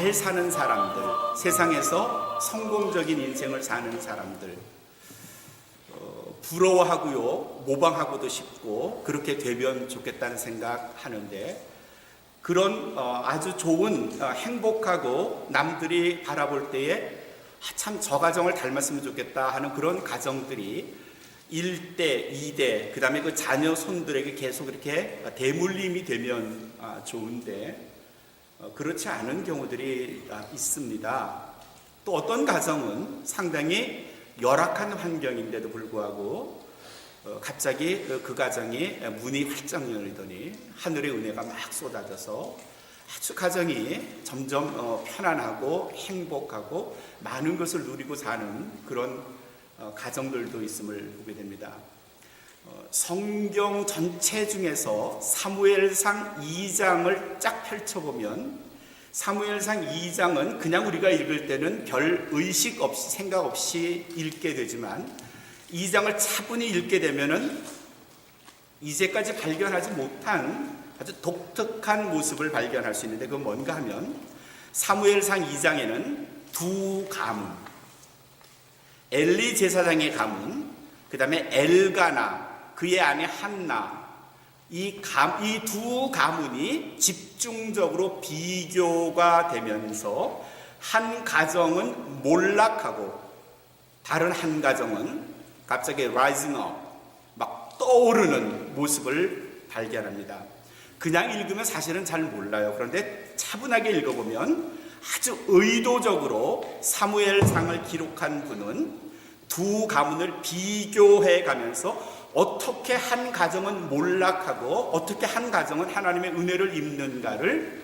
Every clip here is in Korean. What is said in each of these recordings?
잘 사는 사람들, 세상에서 성공적인 인생을 사는 사람들, 부러워하고요, 모방하고도 싶고 그렇게 되면 좋겠다는 생각하는데, 그런 아주 좋은 행복하고 남들이 바라볼 때에 참 저 가정을 닮았으면 좋겠다 하는 그런 가정들이 1대, 2대, 그 다음에 그 자녀 손들에게 계속 이렇게 대물림이 되면 좋은데, 그렇지 않은 경우들이 있습니다. 또 어떤 가정은 상당히 열악한 환경인데도 불구하고 갑자기 그 가정이 문이 활짝 열리더니 하늘의 은혜가 막 쏟아져서 아주 가정이 점점 편안하고 행복하고 많은 것을 누리고 사는 그런 가정들도 있음을 보게 됩니다. 성경 전체 중에서 사무엘상 2장을 쫙 펼쳐보면, 사무엘상 2장은 그냥 우리가 읽을 때는 별 의식 없이 생각 없이 읽게 되지만, 2장을 차분히 읽게 되면은 이제까지 발견하지 못한 아주 독특한 모습을 발견할 수 있는데, 그건 뭔가 하면 사무엘상 2장에는 두 가문, 엘리 제사장의 가문, 그 다음에 엘가나, 그의 아내 한나, 이 두 가문이 집중적으로 비교가 되면서 한 가정은 몰락하고 다른 한 가정은 갑자기 rising up, 막 떠오르는 모습을 발견합니다. 그냥 읽으면 사실은 잘 몰라요. 그런데 차분하게 읽어보면 아주 의도적으로 사무엘상을 기록한 분은 두 가문을 비교해 가면서 어떻게 한 가정은 몰락하고 어떻게 한 가정은 하나님의 은혜를 입는가를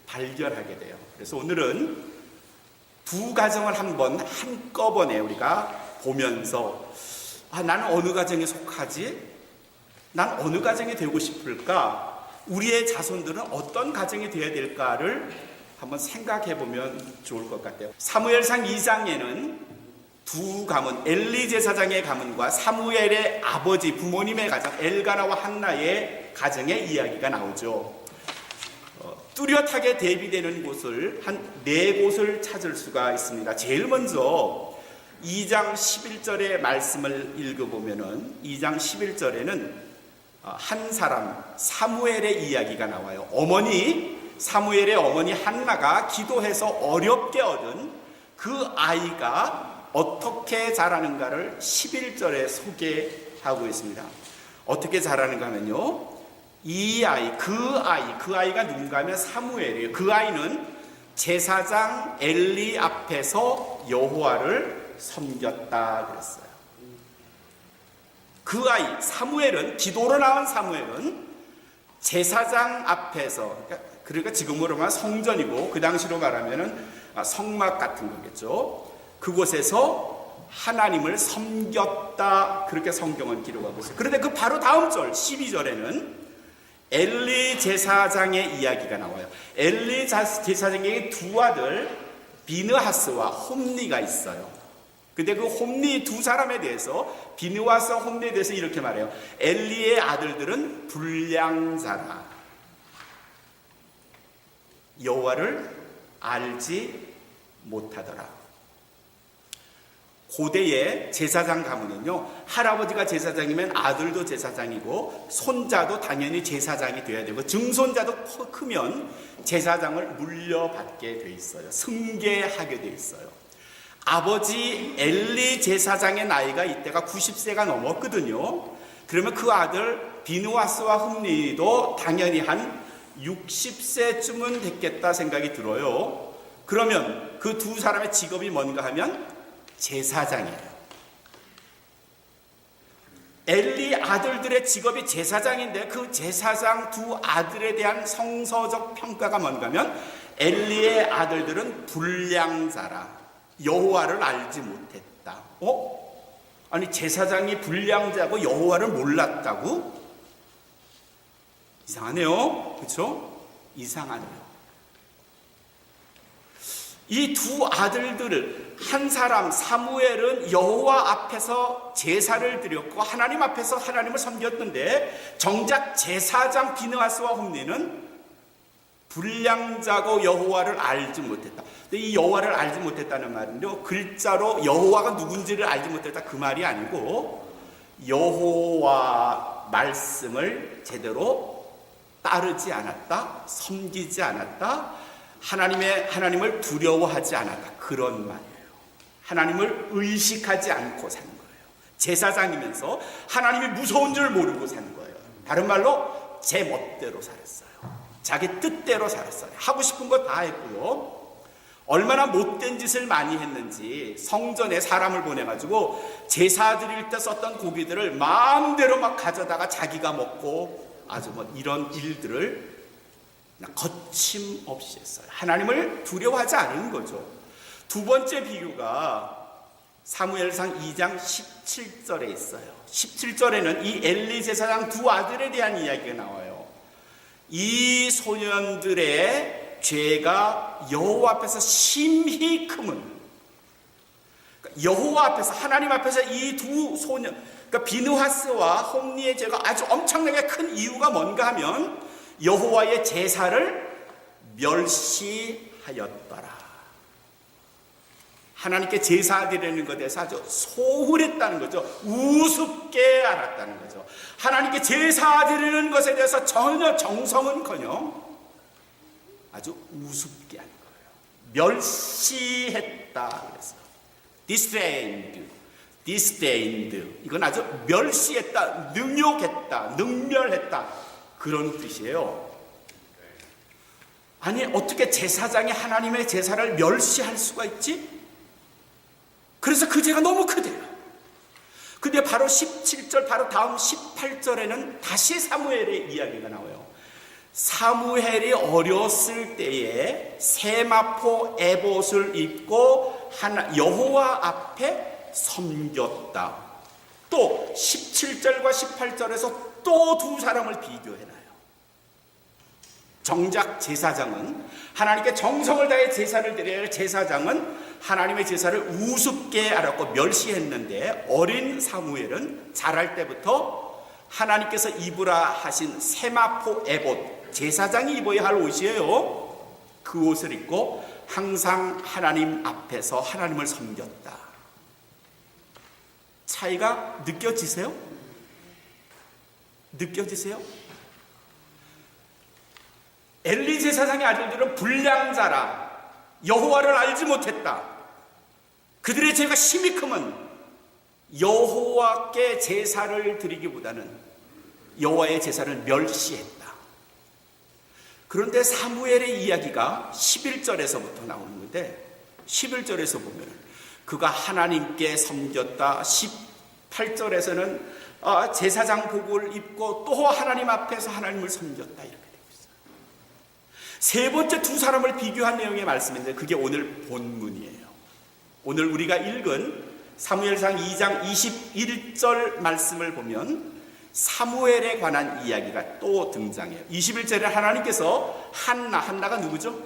발견하게 돼요. 그래서 오늘은 두 가정을 한꺼번에 우리가 보면서 나는 어느 가정에 속하지? 난 어느 가정이 되고 싶을까? 우리의 자손들은 어떤 가정이 되어야 될까를 한번 생각해 보면 좋을 것 같아요. 사무엘상 2장에는 두 가문, 엘리 제사장의 가문과 사무엘의 아버지, 부모님의 가정, 엘가나와 한나의 가정의 이야기가 나오죠. 뚜렷하게 대비되는 곳을 한 4곳을 찾을 수가 있습니다. 제일 먼저 2장 11절의 말씀을 읽어보면은 2장 11절에는 한 사람, 사무엘의 이야기가 나와요. 사무엘의 어머니 한나가 기도해서 어렵게 얻은 그 아이가 어떻게 자라는가를 11절에 소개하고 있습니다. 어떻게 자라는가 하면요, 그 아이가 누군가 하면 사무엘이에요. 그 아이는 제사장 엘리 앞에서 여호와를 섬겼다 그랬어요. 그 아이 사무엘은, 기도로 나온 사무엘은 제사장 앞에서, 그러니까 지금으로 말하면 성전이고 그 당시로 말하면 성막 같은 거겠죠. 그곳에서 하나님을 섬겼다, 그렇게 성경은 기록하고 있어요. 그런데 그 바로 다음 절 12절에는 엘리 제사장의 이야기가 나와요. 엘리 제사장의 두 아들 비느하스와 홈리가 있어요. 근데 그 홈리 두 사람에 대해서, 비느하스와 홈리에 대해서 이렇게 말해요. 엘리의 아들들은 불량자라, 여호와를 알지 못하더라. 고대의 제사장 가문은요, 할아버지가 제사장이면 아들도 제사장이고 손자도 당연히 제사장이 돼야 되고 증손자도 크면 제사장을 물려받게 돼 있어요. 승계하게 돼 있어요. 아버지 엘리 제사장의 나이가 이때가 90세가 넘었거든요. 그러면 그 아들 비느하스와 홈리도 당연히 한 60세쯤은 됐겠다 생각이 들어요. 그러면 그 두 사람의 직업이 뭔가 하면 제사장이에요. 엘리 아들들의 직업이 제사장인데 그 제사장 두 아들에 대한 성서적 평가가 뭔가 하면 엘리의 아들들은 불량자라, 여호와를 알지 못했다. 아니 제사장이 불량자고 여호와를 몰랐다고? 이상하네요. 그렇죠? 이상하네요. 이 두 아들들을, 한 사람 사무엘은 여호와 앞에서 제사를 드렸고 하나님 앞에서 하나님을 섬겼는데, 정작 제사장 비느하스와 홈리는 불량자고 여호와를 알지 못했다. 근데 이 여호와를 알지 못했다는 말은요, 글자로 여호와가 누군지를 알지 못했다 그 말이 아니고 여호와 말씀을 제대로 따르지 않았다, 섬기지 않았다, 하나님을 두려워하지 않았다, 그런 말이에요. 하나님을 의식하지 않고 사는 거예요. 제사장이면서 하나님이 무서운 줄 모르고 사는 거예요. 다른 말로 제 멋대로 살았어요. 자기 뜻대로 살았어요. 하고 싶은 거 다 했고요. 얼마나 못된 짓을 많이 했는지 성전에 사람을 보내가지고 제사 드릴 때 썼던 고기들을 마음대로 막 가져다가 자기가 먹고 아주 뭐 이런 일들을 거침없이 했어요. 하나님을 두려워하지 않은 거죠. 두 번째 비유가 사무엘상 2장 17절에 있어요. 17절에는 이 엘리 제사장 두 아들에 대한 이야기가 나와요. 이 소년들의 죄가 여호와 앞에서 심히 크면, 여호와 앞에서, 하나님 앞에서 이 두 소년, 그러니까 비느하스와 홈리의 죄가 아주 엄청나게 큰 이유가 뭔가 하면 여호와의 제사를 멸시하였더라. 하나님께 제사 드리는 것에 대해서 아주 소홀했다는 거죠. 우습게 알았다는 거죠. 하나님께 제사 드리는 것에 대해서 전혀 정성은커녕 아주 우습게 한 거예요. 멸시했다 그래서 disdained. 이건 아주 멸시했다, 능욕했다, 능멸했다, 그런 뜻이에요. 아니, 어떻게 제사장이 하나님의 제사를 멸시할 수가 있지? 그래서 그 죄가 너무 크대요. 근데 바로 17절, 바로 다음 18절에는 다시 사무엘의 이야기가 나와요. 사무엘이 어렸을 때에 세마포 에봇을 입고 여호와 앞에 섬겼다. 또 17절과 18절에서 또 두 사람을 비교해놔요. 정작 제사장은 하나님께 정성을 다해 제사를 드려야 할 제사장은 하나님의 제사를 우습게 알았고 멸시했는데, 어린 사무엘은 자랄 때부터 하나님께서 입으라 하신 세마포 에봇, 제사장이 입어야 할 옷이에요. 그 옷을 입고 항상 하나님 앞에서 하나님을 섬겼다. 차이가 느껴지세요? 느껴지세요? 엘리 제사장의 아들들은 불량자라, 여호와를 알지 못했다. 그들의 죄가 심히 크면 여호와께 제사를 드리기보다는 여호와의 제사를 멸시했다. 그런데 사무엘의 이야기가 11절에서부터 나오는데, 11절에서 보면 그가 하나님께 섬겼다. 18절에서는 제사장 복을 입고 또 하나님 앞에서 하나님을 섬겼다, 이렇게 되고 있어요. 세 번째 두 사람을 비교한 내용의 말씀인데 그게 오늘 본문이에요. 오늘 우리가 읽은 사무엘상 2장 21절 말씀을 보면 사무엘에 관한 이야기가 또 등장해요. 21절에 하나님께서 한나가 누구죠?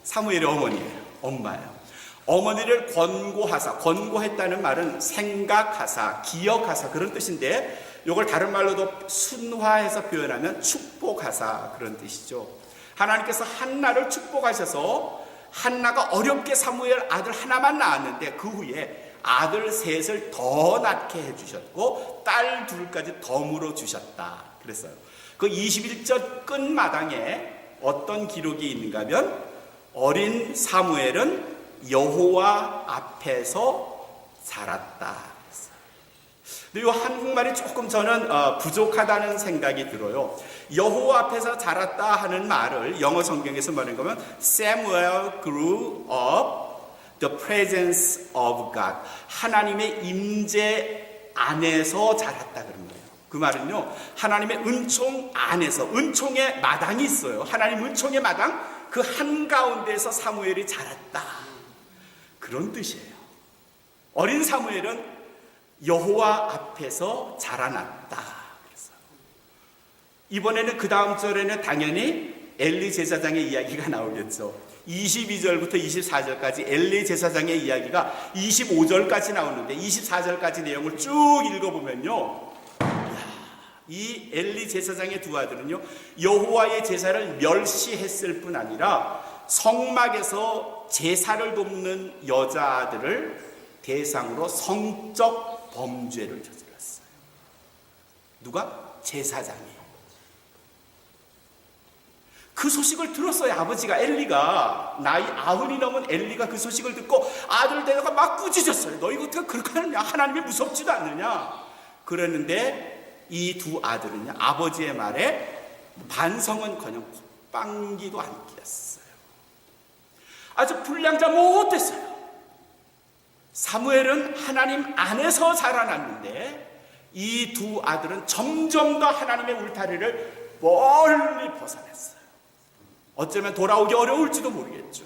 사무엘의 어머니예요. 엄마예요. 어머니를 권고했다는 말은 생각하사, 기억하사, 그런 뜻인데, 이걸 다른 말로도 순화해서 표현하면 축복하사, 그런 뜻이죠. 하나님께서 한나를 축복하셔서 한나가 어렵게 사무엘 아들 하나만 낳았는데 그 후에 아들 셋을 더 낳게 해주셨고 딸 둘까지 덤으로 주셨다 그랬어요. 그 21절 끝마당에 어떤 기록이 있는가 하면 어린 사무엘은 여호와 앞에서 자랐다. 근데 이 한국말이 조금 저는 부족하다는 생각이 들어요. 여호와 앞에서 자랐다 하는 말을 영어 성경에서 말하는 거면 Samuel grew up the presence of God. 하나님의 임재 안에서 자랐다 그런 거예요. 그 말은요, 하나님의 은총 안에서, 은총의 마당이 있어요. 하나님 은총의 마당 그 한가운데서 사무엘이 자랐다, 그런 뜻이에요. 어린 사무엘은 여호와 앞에서 자라났다. 그래서 이번에는 그 다음 절에는 당연히 엘리 제사장의 이야기가 나오겠죠. 22절부터 24절까지 엘리 제사장의 이야기가 25절까지 나오는데 24절까지 내용을 쭉 읽어보면요, 이 엘리 제사장의 두 아들은요, 여호와의 제사를 멸시했을 뿐 아니라 성막에서 제사를 돕는 여자아들을 대상으로 성적 범죄를 저질렀어요. 누가? 제사장이. 그 소식을 들었어요. 아버지가, 엘리가, 나이 90이 넘은 엘리가 그 소식을 듣고 아들 데려가 막 꾸짖었어요. 너 이거 어떻게 그렇게 하느냐? 하나님이 무섭지도 않느냐? 그랬는데 이 두 아들은요, 아버지의 말에 반성은커녕 콧방귀도 안 뀌었어요. 아주 불량자 못됐어요. 사무엘은 하나님 안에서 자라났는데 이 두 아들은 점점 더 하나님의 울타리를 멀리 벗어났어요. 어쩌면 돌아오기 어려울지도 모르겠죠.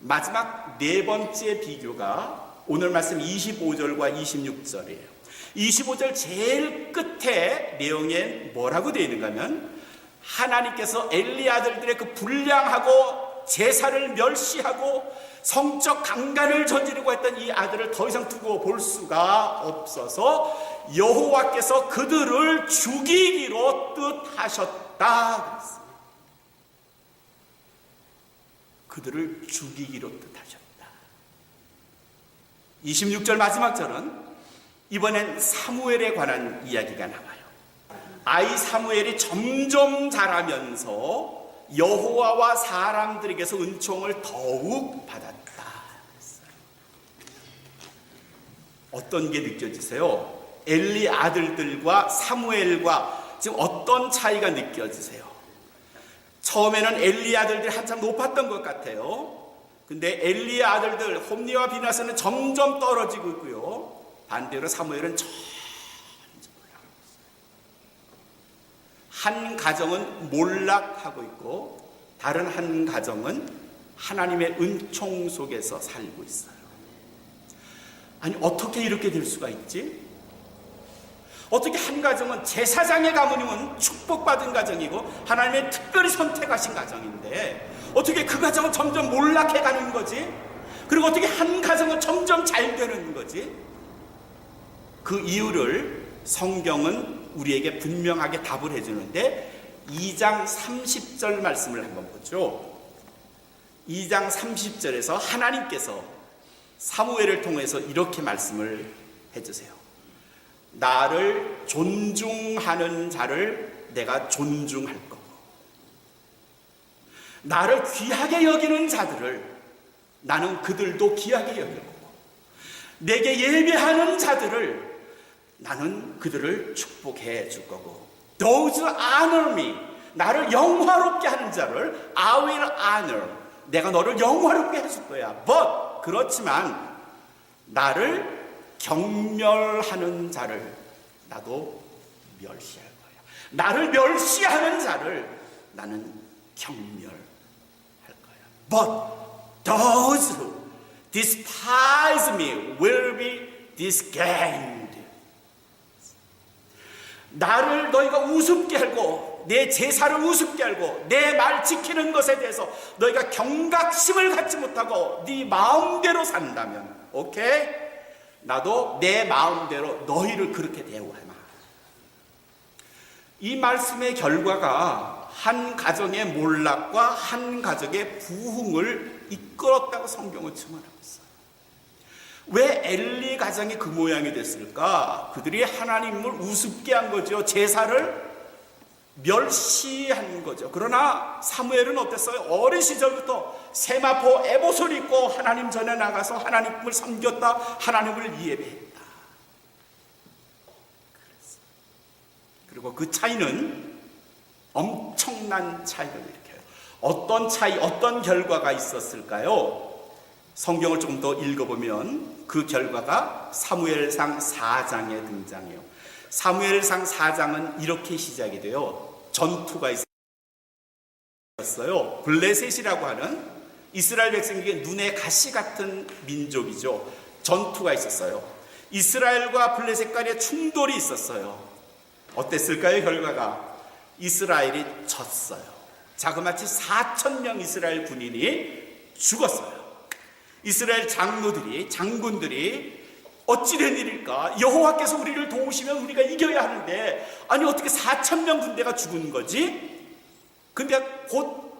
마지막 네 번째 비교가 오늘 말씀 25절과 26절이에요. 25절 제일 끝에 내용에 뭐라고 되어 있는가 하면, 하나님께서 엘리 아들들의 그 불량하고 제사를 멸시하고 성적 강간을 저지르고 했던 이 아들을 더 이상 두고 볼 수가 없어서 여호와께서 그들을 죽이기로 뜻하셨다 그랬어요. 그들을 죽이기로 뜻하셨다. 26절 마지막 절은 이번엔 사무엘에 관한 이야기가 나와요. 아이 사무엘이 점점 자라면서 여호와와 사람들에게서 은총을 더욱 받았다. 어떤 게 느껴지세요? 엘리 아들들과 사무엘과 지금 어떤 차이가 느껴지세요? 처음에는 엘리 아들들이 한참 높았던 것 같아요. 근데 엘리의 아들들 홈니와 비나스는 점점 떨어지고 있고요. 반대로 사무엘은 점점 올라가고 있어요. 한 가정은 몰락하고 있고 다른 한 가정은 하나님의 은총 속에서 살고 있어요. 아니, 어떻게 이렇게 될 수가 있지? 어떻게 한 가정은 제사장의 가문이면 축복받은 가정이고 하나님의 특별히 선택하신 가정인데 어떻게 그 가정은 점점 몰락해가는 거지? 그리고 어떻게 한 가정은 점점 잘 되는 거지? 그 이유를 성경은 우리에게 분명하게 답을 해주는데 2장 30절 말씀을 한번 보죠. 2장 30절에서 하나님께서 사무엘을 통해서 이렇게 말씀을 해주세요. 나를 존중하는 자를 내가 존중할 거고 나를 귀하게 여기는 자들을 나는 그들도 귀하게 여길 거고 내게 예배하는 자들을 나는 그들을 축복해 줄 거고 Those honor me, 나를 영화롭게 하는 자를 I will honor, 내가 너를 영화롭게 해줄 거야. But 그렇지만 나를 경멸하는 자를 나도 멸시할 거야. 나를 멸시하는 자를 나는 경멸할 거야. But those who despise me will be disdained. 나를 너희가 우습게 알고 내 제사를 우습게 알고 내 말 지키는 것에 대해서 너희가 경각심을 갖지 못하고 네 마음대로 산다면 오케이? 나도 내 마음대로 너희를 그렇게 대우하마. 이 말씀의 결과가 한 가정의 몰락과 한 가정의 부흥을 이끌었다고 성경은 증언하고 있어요. 왜 엘리 가정이 그 모양이 됐을까? 그들이 하나님을 우습게 한 거죠. 제사를 멸시한 거죠. 그러나 사무엘은 어땠어요? 어린 시절부터 세마포 에봇을 입고 하나님 전에 나가서 하나님을 섬겼다. 하나님을 예배했다. 그리고 그 차이는 엄청난 차이를 일으켜요. 어떤 차이, 어떤 결과가 있었을까요? 성경을 조금 더 읽어보면 그 결과가 사무엘상 4장에 등장해요. 사무엘상 4장은 이렇게 시작이 돼요. 전투가 있었어요. 블레셋이라고 하는 이스라엘 백성에게 눈에 가시 같은 민족이죠. 전투가 있었어요. 이스라엘과 블레셋 간의 충돌이 있었어요. 어땠을까요? 결과가 이스라엘이 졌어요. 자그마치 4,000명 이스라엘 군인이 죽었어요. 이스라엘 장군들이 어찌 된 일일까? 여호와께서 우리를 도우시면 우리가 이겨야 하는데 아니 어떻게 4,000명 군대가 죽은 거지? 근데 곧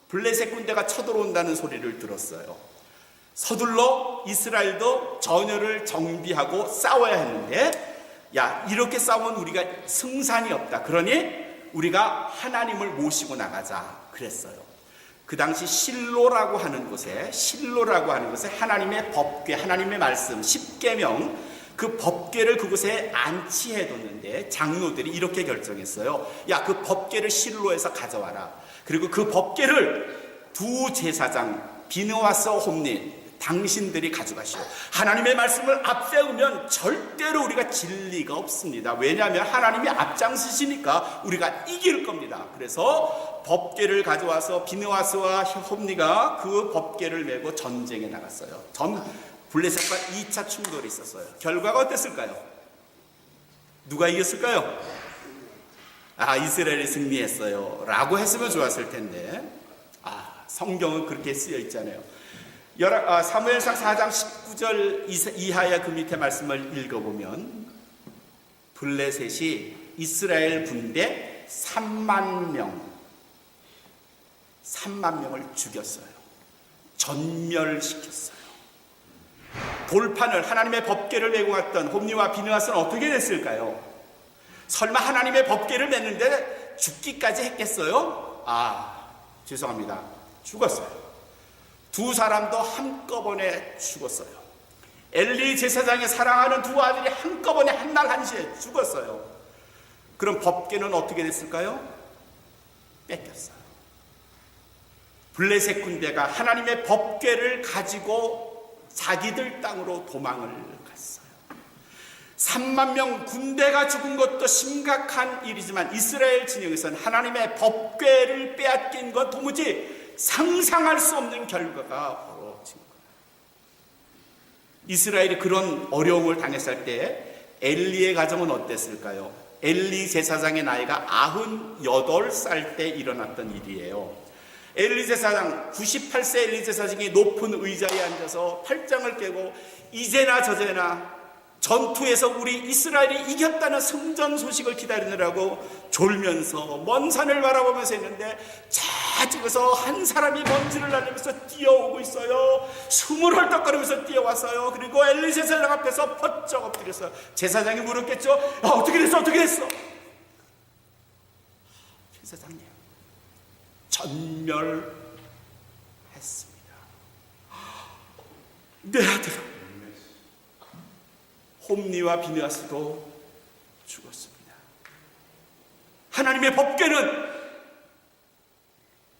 블레셋 군대가 쳐들어온다는 소리를 들었어요. 서둘러 이스라엘도 전열을 정비하고 싸워야 했는데 야, 이렇게 싸우면 우리가 승산이 없다. 그러니 우리가 하나님을 모시고 나가자 그랬어요. 그 당시 실로라고 하는 곳에 하나님의 법궤, 하나님의 말씀, 십계명, 그 법궤를 그곳에 안치해 뒀는데 장로들이 이렇게 결정했어요. 야, 그 법궤를 실로에서 가져와라. 그리고 그 법궤를 두 제사장 비느하스와 홈리 당신들이 가져가시오. 하나님의 말씀을 앞세우면 절대로 우리가 질 리가 없습니다. 왜냐하면 하나님이 앞장서시니까 우리가 이길 겁니다. 그래서 법궤를 가져와서 비느하스와 홈리가 그 법궤를 메고 전쟁에 나갔어요. 블레셋과 2차 충돌이 있었어요. 결과가 어땠을까요? 누가 이겼을까요? 아, 이스라엘이 승리했어요 라고 했으면 좋았을 텐데 성경은 그렇게 쓰여 있잖아요. 사무엘상 4장 19절 이하의 그 밑에 말씀을 읽어보면 블레셋이 이스라엘 군대 3만 명을 죽였어요. 전멸시켰어요. 돌판을 하나님의 법궤를 메고 갔던 홈리와 비느하스는 어떻게 됐을까요? 설마 하나님의 법궤를 맸는데 죽기까지 했겠어요? 죄송합니다. 죽었어요. 두 사람도 한꺼번에 죽었어요. 엘리 제사장이 사랑하는 두 아들이 한꺼번에 한날 한시에 죽었어요. 그럼 법궤는 어떻게 됐을까요? 뺏겼어요. 블레셋 군대가 하나님의 법궤를 가지고 자기들 땅으로 도망을 갔어요. 3만 명 군대가 죽은 것도 심각한 일이지만 이스라엘 진영에서는 하나님의 법궤를 빼앗긴 건 도무지 상상할 수 없는 결과가 벌어진 거예요. 이스라엘이 그런 어려움을 당했을 때 엘리의 가정은 어땠을까요? 엘리 제사장의 나이가 98살 때 일어났던 일이에요. 엘리 제사장, 98세 엘리 제사장이 높은 의자에 앉아서 팔짱을 깨고 이제나 저제나 전투에서 우리 이스라엘이 이겼다는 승전 소식을 기다리느라고 졸면서 먼 산을 바라보면서 했는데 저쪽에서 한 사람이 먼지를 날리면서 뛰어오고 있어요. 숨을 헐떡거리면서 뛰어왔어요. 그리고 엘리 제사장 앞에서 퍼쩍 엎드렸어요. 제사장이 물었겠죠. 어떻게 됐어? 제사장님, 전멸했습니다. 내 아들은 홈리와 비느하스도 죽었습니다. 하나님의 법궤는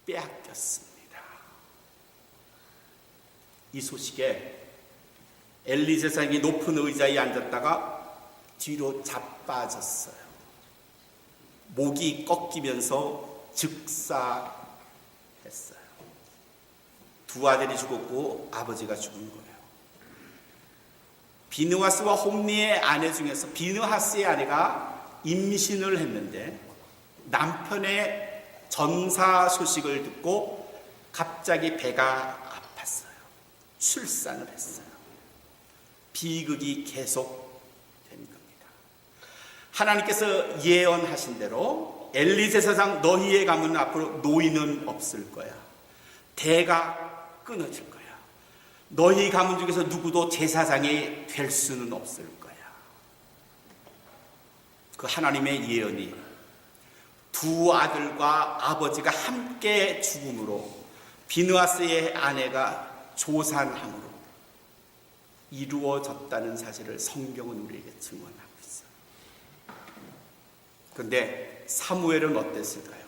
빼앗겼습니다. 이 소식에 엘리 제사장이 높은 의자에 앉았다가 뒤로 자빠졌어요. 목이 꺾이면서 즉사했어요. 두 아들이 죽었고 아버지가 죽은 거예요. 비느하스와 홈리의 아내 중에서 비느하스의 아내가 임신을 했는데 남편의 전사 소식을 듣고 갑자기 배가 아팠어요. 출산을 했어요. 비극이 계속된 겁니다. 하나님께서 예언하신 대로 엘리 제사장 너희의 가문은 앞으로 노인은 없을 거야. 대가 끊어질 거야. 너희 가문 중에서 누구도 제사장이 될 수는 없을 거야. 그 하나님의 예언이 두 아들과 아버지가 함께 죽음으로 비느하스의 아내가 조산함으로 이루어졌다는 사실을 성경은 우리에게 증언하고 있어요. 그런데 사무엘은 어땠을까요?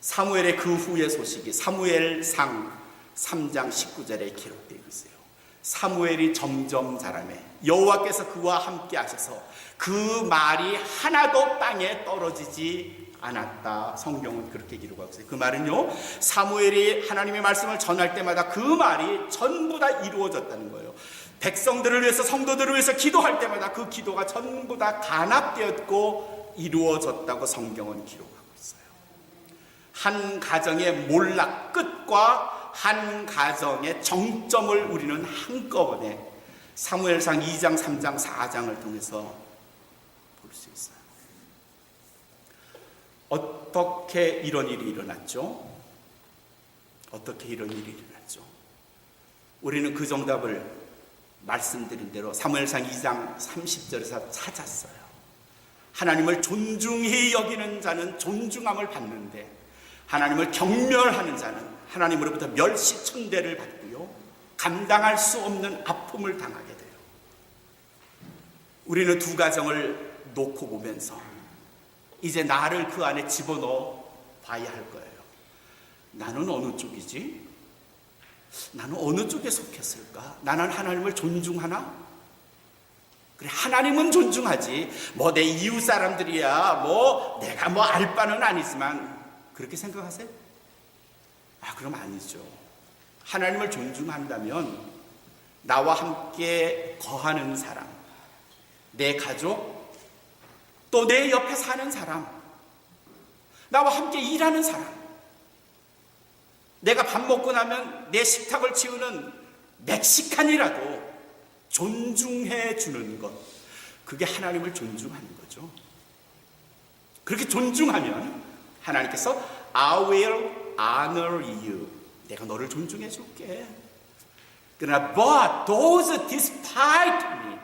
사무엘의 그 후의 소식이 사무엘상 3장 19절에 기록되어 있어요. 사무엘이 점점 자라매 여호와께서 그와 함께 하셔서 그 말이 하나도 땅에 떨어지지 않았다. 성경은 그렇게 기록하고 있어요. 그 말은요, 사무엘이 하나님의 말씀을 전할 때마다 그 말이 전부 다 이루어졌다는 거예요. 백성들을 위해서, 성도들을 위해서 기도할 때마다 그 기도가 전부 다 간합되었고 이루어졌다고 성경은 기록하고 있어요. 한 가정의 몰락 끝과 한 가정의 정점을 우리는 한꺼번에 사무엘상 2장, 3장, 4장을 통해서 볼 수 있어요. 어떻게 이런 일이 일어났죠? 어떻게 이런 일이 일어났죠? 우리는 그 정답을 말씀드린 대로 사무엘상 2장 30절에서 찾았어요. 하나님을 존중히 여기는 자는 존중함을 받는데 하나님을 경멸하는 자는 하나님으로부터 멸시천대를 받고요, 감당할 수 없는 아픔을 당하게 돼요. 우리는 두 가정을 놓고 보면서 이제 나를 그 안에 집어넣어 봐야 할 거예요. 나는 어느 쪽이지? 나는 어느 쪽에 속했을까? 나는 하나님을 존중하나? 그래, 하나님은 존중하지. 뭐 내 이웃 사람들이야, 뭐 내가 뭐 알 바는 아니지만, 그렇게 생각하세요? 그럼 아니죠. 하나님을 존중한다면 나와 함께 거하는 사람, 내 가족, 또 내 옆에 사는 사람, 나와 함께 일하는 사람, 내가 밥 먹고 나면 내 식탁을 치우는 멕시칸이라도 존중해 주는 것, 그게 하나님을 존중하는 거죠. 그렇게 존중하면 하나님께서 I will honor you, 내가 너를 존중해 줄게. 그러나 but those despite me,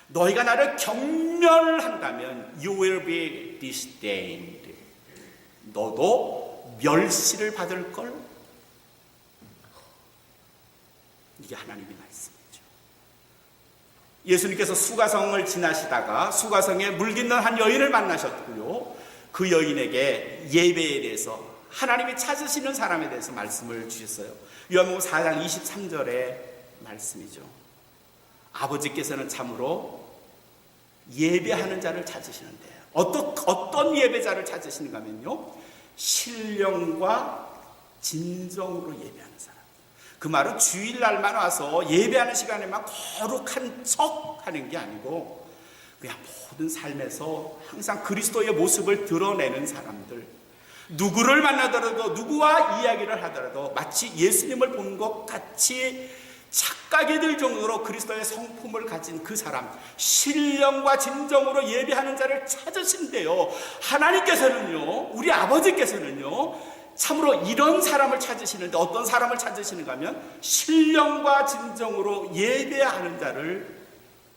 너희가 나를 경멸한다면 you will be disdained, 너도 멸시를 받을 걸. 이게 하나님의 말씀이죠. 예수님께서 수가성을 지나시다가 수가성에 물깃는 한 여인을 만나셨고요, 그 여인에게 예배에 대해서, 하나님이 찾으시는 사람에 대해서 말씀을 주셨어요. 요한복음 4장 23절의 말씀이죠. 아버지께서는 참으로 예배하는 자를 찾으시는데, 어떤 예배자를 찾으시는가 하면요, 신령과 진정으로 예배하는 사람. 그 말은 주일날만 와서 예배하는 시간에만 거룩한 척 하는 게 아니고 그냥 모든 삶에서 항상 그리스도의 모습을 드러내는 사람들, 누구를 만나더라도, 누구와 이야기를 하더라도 마치 예수님을 본 것 같이 착각이 들 정도로 그리스도의 성품을 가진 그 사람, 신령과 진정으로 예배하는 자를 찾으신대요. 하나님께서는요, 우리 아버지께서는요, 참으로 이런 사람을 찾으시는데, 어떤 사람을 찾으시는가 하면 신령과 진정으로 예배하는 자를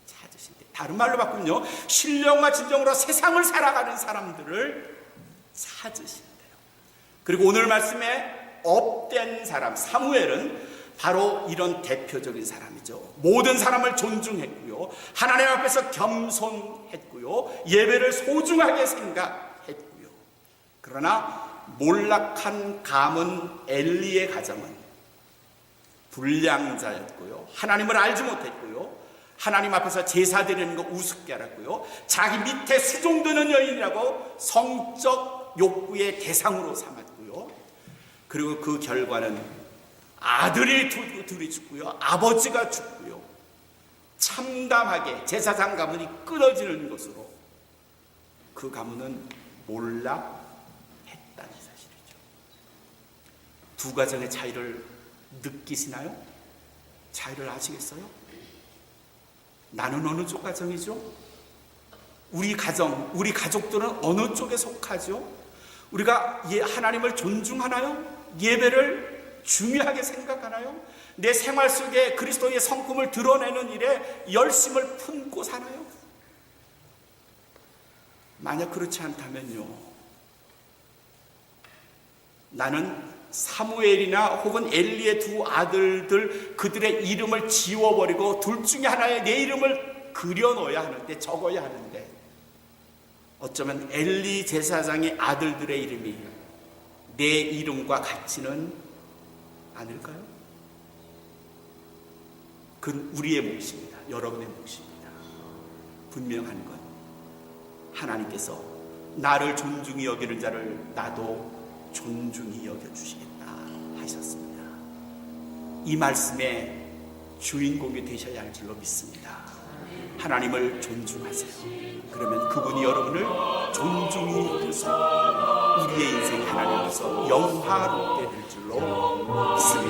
찾으신대. 다른 말로 바꾸면요, 신령과 진정으로 세상을 살아가는 사람들을 찾으신대요. 그리고 오늘 말씀에 업된 사람 사무엘은 바로 이런 대표적인 사람이죠. 모든 사람을 존중했고요, 하나님 앞에서 겸손했고요, 예배를 소중하게 생각했고요. 그러나 몰락한 가문 엘리의 가정은 불량자였고요, 하나님을 알지 못했고요, 하나님 앞에서 제사 드리는 거 우습게 알았고요, 자기 밑에 수종드는 여인이라고 성적 욕구의 대상으로 삼았고요. 그리고 그 결과는 아들이 둘이 죽고요, 아버지가 죽고요, 참담하게 제사장 가문이 끊어지는 것으로 그 가문은 몰락했다는 사실이죠. 두 가정의 차이를 느끼시나요? 차이를 아시겠어요? 나는 어느 쪽 가정이죠? 우리 가정, 우리 가족들은 어느 쪽에 속하죠? 우리가 하나님을 존중하나요? 예배를 중요하게 생각하나요? 내 생활 속에 그리스도의 성품을 드러내는 일에 열심을 품고 사나요? 만약 그렇지 않다면요, 나는 사무엘이나 혹은 엘리의 두 아들들, 그들의 이름을 지워버리고 둘 중에 하나의 내 이름을 그려넣어야 하는데, 적어야 하는데, 어쩌면 엘리 제사장의 아들들의 이름이 내 이름과 같지는 않을까요? 그건 우리의 몫입니다. 여러분의 몫입니다. 분명한 건 하나님께서 나를 존중히 여기는 자를 나도 존중히 여겨주시겠다 하셨습니다. 이 말씀의 주인공이 되셔야 할 줄로 믿습니다. 하나님을 존중하세요. 그러면 그분이 여러분을 존중히 여겨서 우리의 인생이 하나님께서 영화롭게 될 줄로 믿습니다.